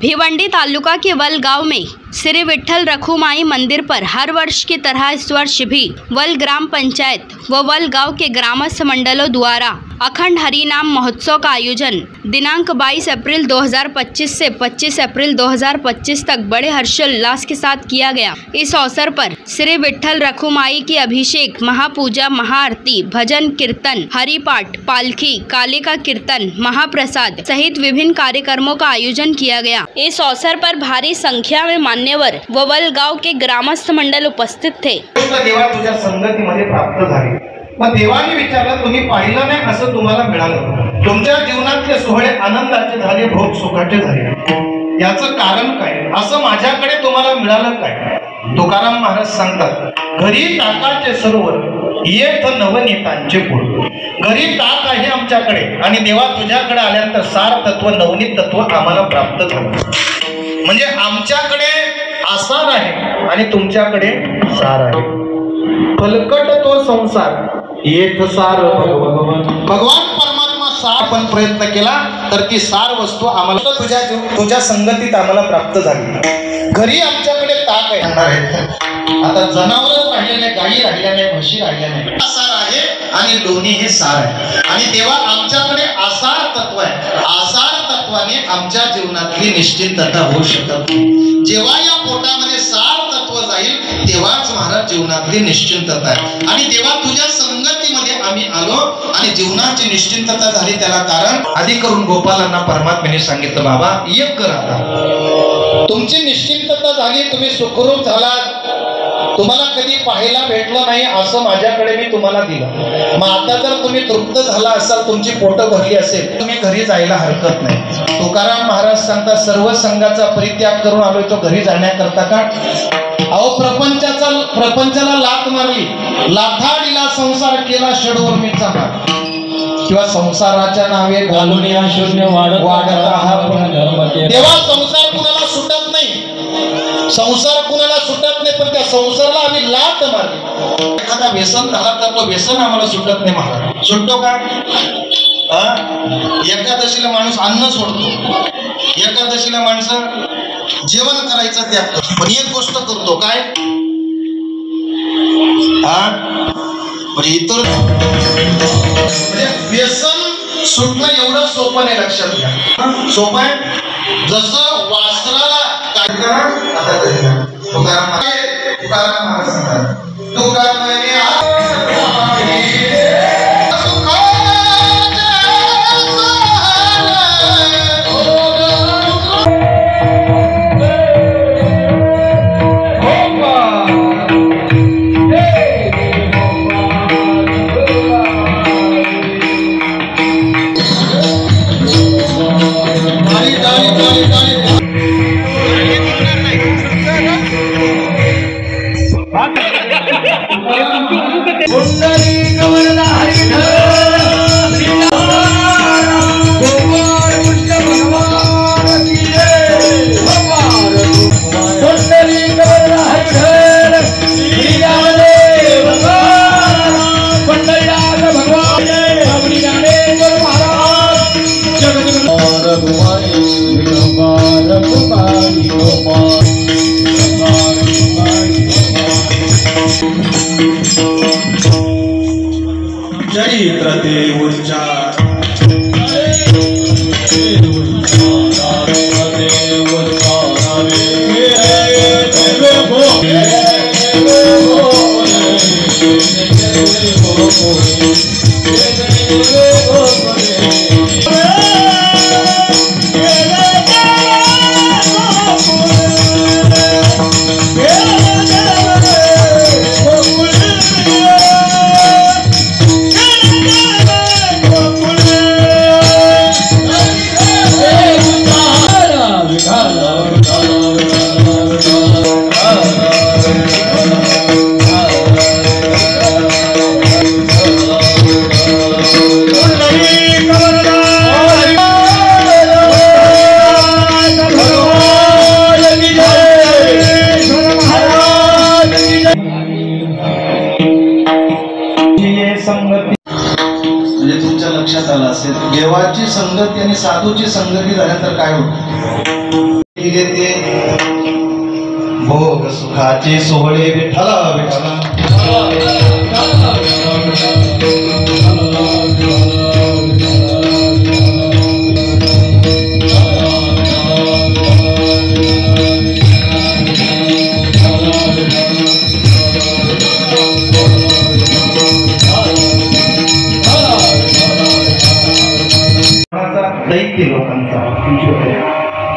भिवंडी तालुका के वल गांव में श्री विठ्ठल रखुमाई मंदिर पर हर वर्ष की तरह इस वर्ष भी वल ग्राम पंचायत व वल गांव के ग्रामस्थ मंडलों द्वारा अखंड हरिनाम महोत्सव का आयोजन दिनांक 22 अप्रैल 2025 से 25 अप्रैल 2025 तक बड़े हर्षोल्लास के साथ किया गया। इस अवसर पर श्री विठ्ठल रखुमाई की अभिषेक, महापूजा, महाआरती, भजन कीर्तन, हरिपाठ, पालखी, काले का कीर्तन, महाप्रसाद सहित विभिन्न कार्यक्रमों का आयोजन किया गया। इस अवसर पर भारी संख्या में मान्यवर व वल गांव के ग्रामस्थ मंडल उपस्थित थे। देवा तुझ्या संगतीमध्ये प्राप्त झाले। मग देवाने विचारलं, तुम्ही पाहिलं नाही असं तुम्हाला मिळालं, तुमच्या जीवनातले सोहळे आनंदाचे झाले, भोग सुखाचे झाले, याचं कारण काय? असं माझ्याकडे तुम्हाला मिळालं काय? तुकाराम महाराज सांगतात, घरी टाकाचे सरोवर येथ नवनीतांचे पूर। घरी टाक आहे आमच्याकडे आणि देवा तुझ्याकडे आल्यानंतर सार तत्व, नवनीत तत्व आम्हाला प्राप्त झालं। म्हणजे आमच्याकडे आसार आहे आणि तुमच्याकडे सार आहे। फलकट तो संसार येथ सार भगवान परमात्मा सार पण प्रयत्न केला तर ती सार वस्तू आम्हाला तुझ्या संगतीत आम्हाला प्राप्त झाली। घरी आमच्याकडे ताक आहे, आता जनावर राहिले नाही, गायी राहिल्या नाही, म्हशी राहिल्या नाही, सार आहे आणि लोणी हे सार आहे। आणि तेव्हा आमच्याकडे आसार तत्व आहे। आसार तत्वाने आमच्या जीवनातली निश्चिंतता होऊ शकत नाही। जेव्हा या पोटामध्ये सार तत्व जाईल तेव्हाच महाराज जीवनातली निश्चिंतता आहे। आणि तेव्हा तुझ्या संगतीमध्ये आम्ही आलो आणि जीवनाची निश्चिंतता झाली। त्याला कारण आधी करून गोपालांना परमात्म्याने सांगितलं, बाबा एक कर, आता तुमची निश्चिंतता झाली, तुम्ही सुखरूप झालात, तुम्हाला कधी पाहायला भेटलं नाही असं माझ्याकडे मी तुम्हाला दिलं। मग आता जर तुम्ही तृप्त झाला असाल, तुमची पोटं भरली असेल, तुम्ही घरी जायला हरकत नाही। तुकाराम महाराज सांगतात, सर्व संघाचा परित्याग करून आलोय तो घरी जाण्याकरता का? अहो प्रपंचाला लाथ मारली, लाथाडीला संसार केला षडवर्मीचा भाग, किंवा संसाराच्या नावे घालून या शून्य वाढत तेव्हा संसार कुणाला सुटत नाही, संसार कुणाला सुटत नाही, पण त्या संसाराला आम्ही लाथ मारली। एखादा व्यसन झाला तर तो व्यसन आम्हाला सुटत नाही। महाराज सुटतो का? एकादशीला माणूस अन्न सोडतो, एकादशीला माणसं जेवण करायचं त्याग करतो, पण एक गोष्ट करतो काय? इतर व्यसन सुटणं एवढं सोपं नाही, लक्षात घ्या। सोपं आहे जसं वासराला काय करा, आता तुकाराम महाराज सांगतात, चैत्र देवोच्चार लक्षात आलं असेल, देवाची संगती आणि साधूची संगती झाल्यानंतर काय होतं? ते भोग सुखाचे सोहळे विठ्ठला विठ्ठला दैत्य लोकांचा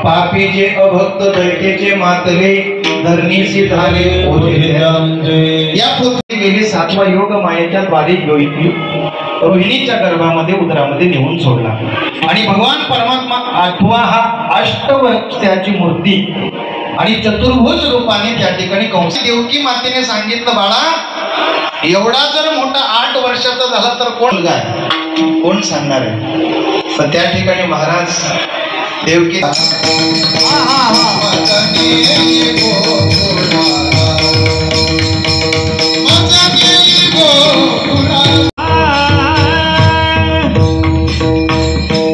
पापी जे अभक्त दैत्याचे मातले धरणीसी झाले या पृथ्वी गेली 7वा योग मायेच्या द्वारे योगी रोहिणीच्या गर्भामध्ये उदरामध्ये नेऊन सोडला आणि भगवान परमात्मा 8वा हा अष्टवक्त्याची मूर्ती आणि चतुर्भुज रूपाने त्या ठिकाणी कंस देवकी मातेने सांगितलं, बाळा एवढा जर मोठा 8 वर्षाचा झाला तर कोण गाय कोण सांगणार आहे? पण त्या ठिकाणी महाराज देवकी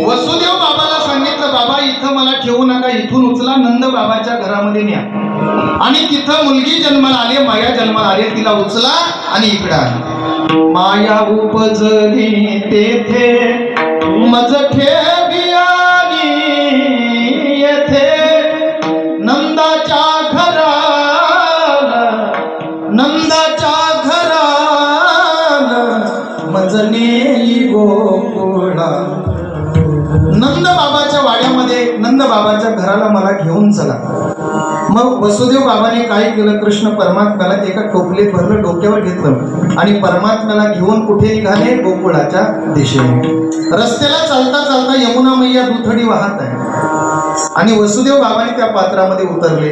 वसुदेव बाबाला सांगितलं, बाबा इथं मला ठेवू नका, इथून उचला नंद बाबाच्या घरामध्ये न्या आणि तिथं मुलगी जन्माला आली, माया जन्माला आली, तिला उचला आणि इकडे आली. माया उपजली तेथे मज ठेवियानी येथे नंदाच्या घराला मजने गोकुळा. नंद बाबाच्या वाड्यामध्ये नंद बाबाच्या घराला मला घेऊन चला. मग वसुदेव बाबाने काय केलं, कृष्ण परमात्म्याला एका टोपलीत भरलं, डोक्यावर घेतलं आणि परमात्म्याला घेऊन कुठे निघाले? गोकुळाच्या दिशेने. रस्त्याला चालता चालता यमुना मैया दुथडी वाहत आहे आणि वसुदेव बाबाने त्या पात्रामध्ये उतरले.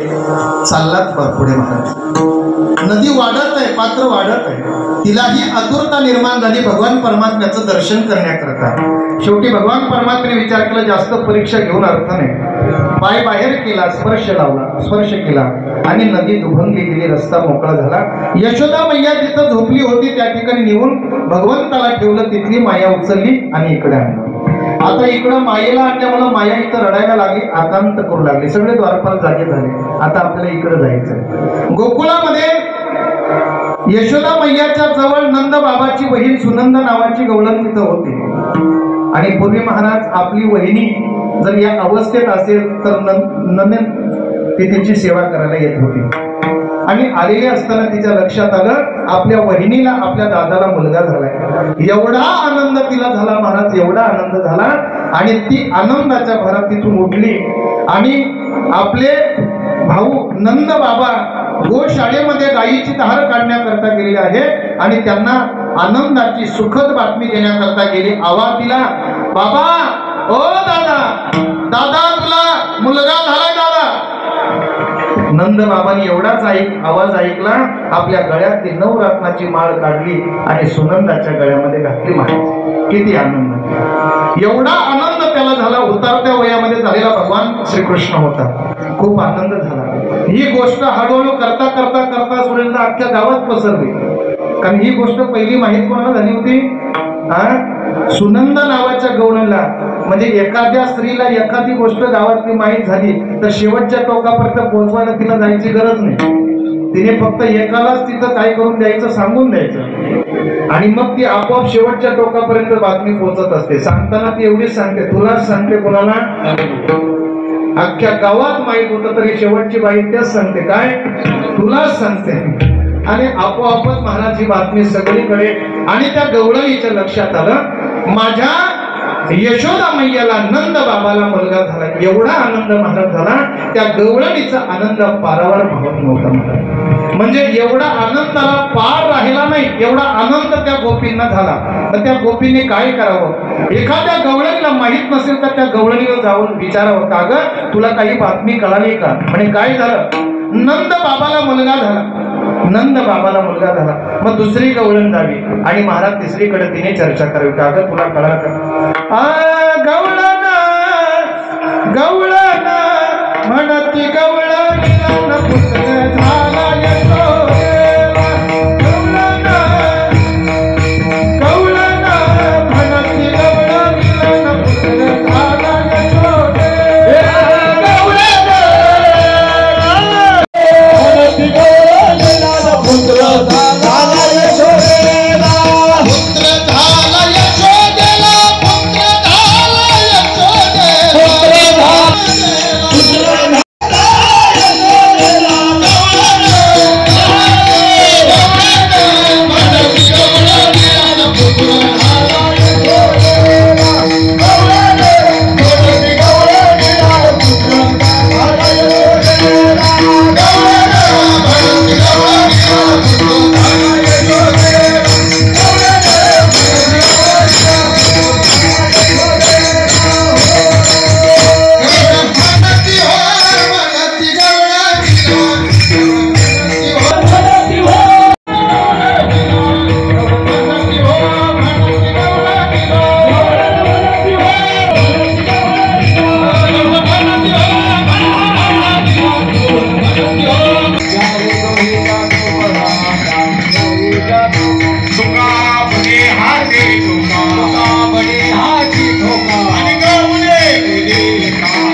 चाललात पुढे महाराज. नदी वाढत आहे, पात्र वाढत आहे. तिलाही आतुरता निर्माण झाली भगवान परमात्म्याचं दर्शन करण्याकरता. शेवटी भगवान परमात्म्याने विचार केला, जास्त परीक्षा घेऊन अर्थ नाही. पाय बाहेर केला, स्पर्श केला आणि नदी दुभंगली गेली, रस्ता मोकळा झाला. यशोदा मैया जिथं झोपली होती त्या ठिकाणी नेऊन भगवंताला ठेवलं. तिथली माया उचलली आणि इकडे आणलं. आता इकडं मायेला आणल्यामुळे माया इथं रडायला लागली, आकांत करू लागली. सगळे द्वारपाल जागे झाले. आता आपल्याला इकडे जायचं. गोकुळामध्ये यशोदा मैयाच्या जवळ नंद बाबाची बहीण सुनंदा नावाची गवळण तिथं होती आणि पूर्वी महाराज आपली वहिनी जर या अवस्थेत असेल तर नंदन ती तिची सेवा करायला येत होती आणि आलेले असताना तिच्या लक्षात आलं आपल्या वहिनीला आपल्या दादाला मुलगा झालाय. एवढा आनंद तिला झाला महाराज, एवढा आनंद झाला आणि ती आनंदाच्या भरात तिथून उठली आणि आपले भाऊ नंद बाबा गोशाळेमध्ये गायीची धार काढण्याकरता गेलेले आहे आणि त्यांना आनंदाची सुखद बातमी देण्याकरता गेली. आवाज दिला, बाबा ओ दादा, दादा तुला मुलगा झालाय दादा. नंद बाबांनी एवढाच आवाज ऐकला, आपल्या गळ्यातली 9 रत्नाची माळ काढली आणि सुनंदाच्या गळ्यामध्ये घातली. महाराज किती आनंद, एवढा आनंद त्याला झाला. उतरत्या वयामध्ये झालेला भगवान श्रीकृष्ण होता. खूप आनंद झाला. ही गोष्ट हळूहळू करता करता करता सुरेंद्र अख्ख्या गावात पसरली. कारण ही गोष्ट पहिली माहीत कोणाला झाली होती? सुनंदा नावाच्या गवळणला. म्हणजे एखाद्या स्त्रीला एखादी गोष्ट गावातली माहीत झाली तर शेवटच्या टोकापर्यंत पोहोचवायला तिला जायची गरज नाही. तिने फक्त एकालाच तिथं काय करून द्यायचं, सांगून द्यायचं आणि मग ती आपोआप शेवटच्या टोकापर्यंत बातमी पोहोचत असते. सांगताना ती एवढीच सांगते, तुलाच सांगते, कोणाला? अख्ख्या गावात माहीत होतं तरी शेवटची बाई तेच सांगते, काय? तुलाच सांगते. आणि आपोआपच महाराज ही बातमी सगळीकडे आणि त्या गवळणीच्या लक्षात आलं, माझ्या यशोदा मैयाला नंद बाबाला मुलगा झाला. एवढा आनंद महाराज झाला, त्या गवळणीचा आनंद पारावर भावत नव्हता महाराज. म्हणजे एवढा आनंदाला पार राहिला नाही, एवढा आनंद त्या गोपींना झाला. तर त्या गोपींनी काय करावं? एखाद्या गवळणीला माहित नसेल तर त्या गवळणीला जाऊन विचारावं, का ग तुला काही बातमी कळाली का? म्हणजे काय झालं? नंद बाबाला मुलगा झाला. नंद बाबाला मुलगा झाला. मग दुसरी गवळण जावी आणि महाराज तिसरीकडे तिने चर्चा करावी, का ग तुला कळा का? गवळण गवळण म्हणती गवळणीला पुत्र झाला यशोदेवा. गवळण गवळण म्हणती गवळण तुका बडे हाती तुका बडे हाती ठोका आणि गावले गेले कान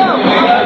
Yo,